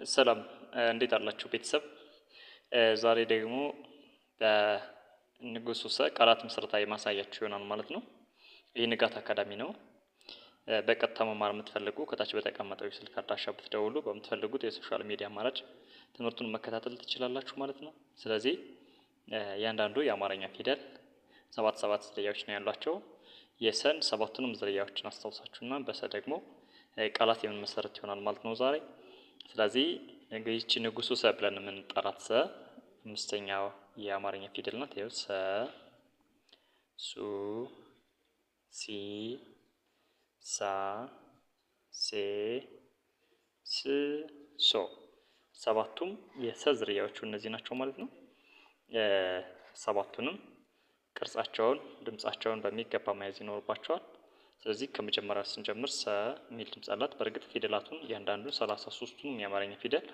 ሰላም እንዴት አላችሁ ቤተሰብ? ዛሬ ደግሞ በንጉሱ ሰ ቃላት ምስረታ የማሳያችሁ ይሆናል ማለት ነው። ይህ ንጋት አካዳሚ ነው። በቀጥታ መማር የምትፈልጉ ከታች በተቀመጠው የስልክ አድራሻ ብትደውሉ በምትፈልጉት የሶሻል ሚዲያ አማራጭ ትምህርቱን መከታተል ትችላላችሁ ማለት ነው። ስለዚህ እያንዳንዱ የአማርኛ ፊደል ሰባት ዝርያዎች ነው ያሏቸው። የሰን ሰባቱንም ዝርያዎችን አስታውሳችሁና በሰ ደግሞ ቃላት የምንመሰርት ይሆናል ማለት ነው ዛሬ። ስለዚህ እንግዲህ እቺ ንጉሱ ሰ ብለን የምንጠራት ሰ አምስተኛው የአማርኛ ፊደል ናት። ይኸው ሰ፣ ሱ፣ ሲ፣ ሳ፣ ሴ፣ ስ፣ ሶ ሰባቱም የሰ ዝርያዎቹ እነዚህ ናቸው ማለት ነው። ሰባቱንም ቅርጻቸውን ድምጻቸውን በሚገባ መያዝ ይኖርባቸዋል። ስለዚህ ከመጀመሪያ ስንጀምር ሰ የሚል ድምጽ አላት። በእርግጥ ፊደላቱን እያንዳንዱ 33ቱንም የአማርኛ ፊደል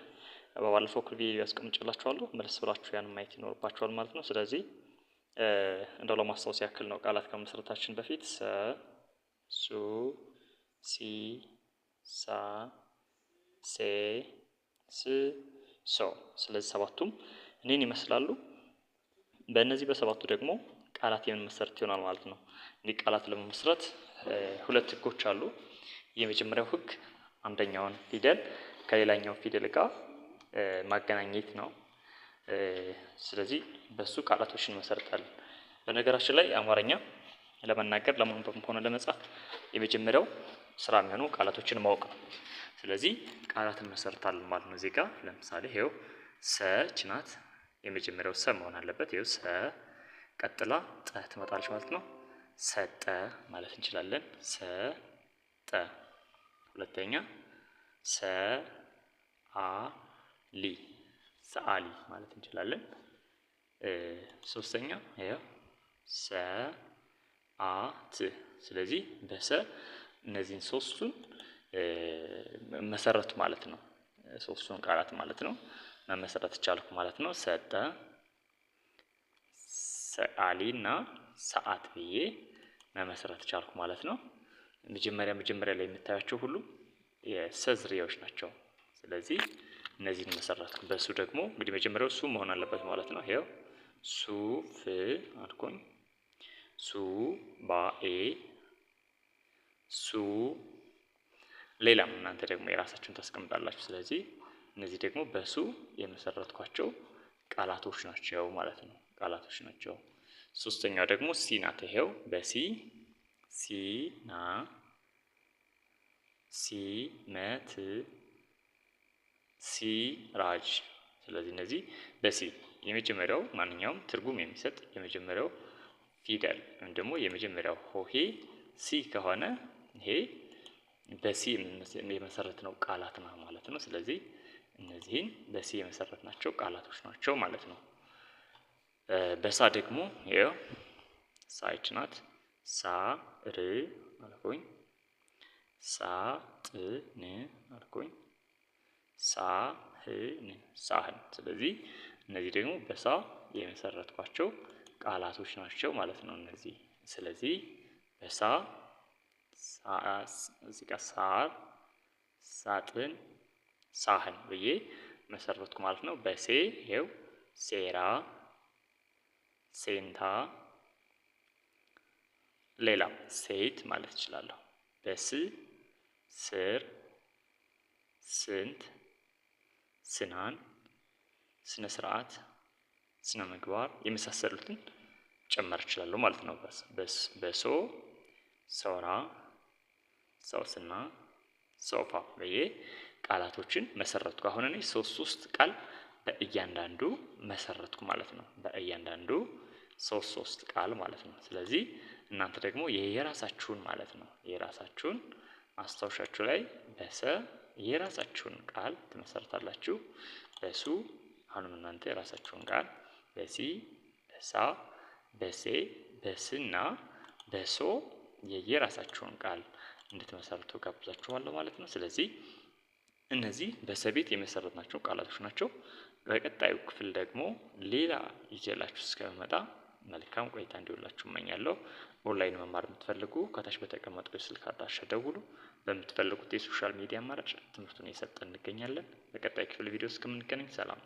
በባለፈው ክፍል ቪዲዮ ያስቀምጬላችኋለሁ መለስ ብላችሁ ያን ማየት ይኖርባችኋል ማለት ነው። ስለዚህ እንደው ለማስታወስ ያክል ነው ቃላት ከመመስረታችን በፊት ሰ፣ ሱ፣ ሲ፣ ሳ፣ ሴ፣ ስ፣ ሶ። ስለዚህ ሰባቱም እኔን ይመስላሉ። በእነዚህ በሰባቱ ደግሞ ቃላት የምንመሰርት ይሆናል ማለት ነው። እንዲህ ቃላት ለመመስረት ሁለት ህጎች አሉ። የመጀመሪያው ህግ አንደኛውን ፊደል ከሌላኛው ፊደል ጋር ማገናኘት ነው። ስለዚህ በሱ ቃላቶችን እንመሰርታለን። በነገራችን ላይ አማርኛ ለመናገር ለማንበብም ሆነ ለመጻፍ የመጀመሪያው ስራ የሚሆነው ቃላቶችን ማወቅ ነው። ስለዚህ ቃላት እንመሰርታለን ማለት ነው። እዚህ ጋር ለምሳሌ ይሄው ሰች ናት። የመጀመሪያው ሰ መሆን አለበት። ይሄው ሰ ቀጥላ ጠ ትመጣለች ማለት ነው። ሰጠ ማለት እንችላለን። ሰጠ። ሁለተኛ ሰ አ ሊ ሰአሊ ማለት እንችላለን። ሶስተኛ ይሄው ሰ አ ት። ስለዚህ በሰ እነዚህን ሶስቱን መሰረቱ ማለት ነው። ሶስቱን ቃላት ማለት ነው መመሰረት ቻልኩ ማለት ነው። ሰጠ፣ ሰአሊና ሰዓት ብዬ መመስረት ቻልኩ ማለት ነው። መጀመሪያ ላይ የምታያቸው ሁሉ የሰ ዝርያዎች ናቸው። ስለዚህ እነዚህን መሰረትኩ። በሱ ደግሞ እንግዲህ መጀመሪያው ሱ መሆን አለበት ማለት ነው። ይሄው ሱ ፍ አልኩኝ። ሱ ባኤ ሱ ሌላም እናንተ ደግሞ የራሳችሁን ታስቀምጣላችሁ። ስለዚህ እነዚህ ደግሞ በሱ የመሰረትኳቸው ቃላቶች ናቸው ማለት ነው። ቃላቶች ናቸው። ሶስተኛው ደግሞ ሲ ናት። ይሄው በሲ ሲና፣ ሲመት፣ ሲራጅ። ስለዚህ እነዚህ በሲ የመጀመሪያው ማንኛውም ትርጉም የሚሰጥ የመጀመሪያው ፊደል ወይም ደግሞ የመጀመሪያው ሆሄ ሲ ከሆነ ይሄ በሲ የመሰረትነው ቃላት ነው ማለት ነው። ስለዚህ እነዚህን በሲ የመሰረትናቸው ቃላቶች ናቸው ማለት ነው። በሳ ደግሞ ይሄው ሳይች ናት። ሳ ር አልኩኝ። ሳ ጥ ን አልኩኝ። ሳ ህ ን ሳህን። ስለዚህ እነዚህ ደግሞ በሳ የመሰረትኳቸው ቃላቶች ናቸው ማለት ነው እነዚህ። ስለዚህ በሳ እዚህ ጋር ሳር፣ ሳጥን፣ ሳህን ብዬ መሰረትኩ ማለት ነው። በሴ ይሄው ሴራ፣ ሴንታ፣ ሌላ ሴት ማለት እችላለሁ። በስ ስር፣ ስንት፣ ስናን፣ ስነ ስርዓት፣ ስነ ምግባር የመሳሰሉትን ጨመር እችላለሁ ማለት ነው። በሶ ሶራ፣ ሰውስና፣ ሶፋ ብዬ ቃላቶችን መሰረትኩ። አሁን እኔ ሶስት ቃል በእያንዳንዱ መሰረትኩ ማለት ነው። በእያንዳንዱ ሶስት ቃል ማለት ነው። ስለዚህ እናንተ ደግሞ የራሳችሁን ማለት ነው የራሳችሁን ማስታወሻችሁ ላይ በሰ የራሳችሁን ቃል ትመሰርታላችሁ። በሱ አሁንም እናንተ የራሳችሁን ቃል በሲ፣ በሳ፣ በሴ፣ በስና በሶ የራሳችሁን ቃል እንድትመሰርቱ ጋብዛችኋለሁ ማለት ነው። ስለዚህ እነዚህ በሰቤት የመሰረትናቸው ቃላቶች ናቸው። በቀጣዩ ክፍል ደግሞ ሌላ ይዤላችሁ እስከመጣ መልካም ቆይታ እንዲሆንላችሁ እመኛለሁ። ኦንላይን መማር የምትፈልጉ ከታች በተቀመጠው የስልክ አድራሻ ደውሉ። በምትፈልጉት የሶሻል ሚዲያ አማራጭ ትምህርቱን እየሰጠን እንገኛለን። በቀጣይ ክፍል ቪዲዮ እስከምንገናኝ ሰላም።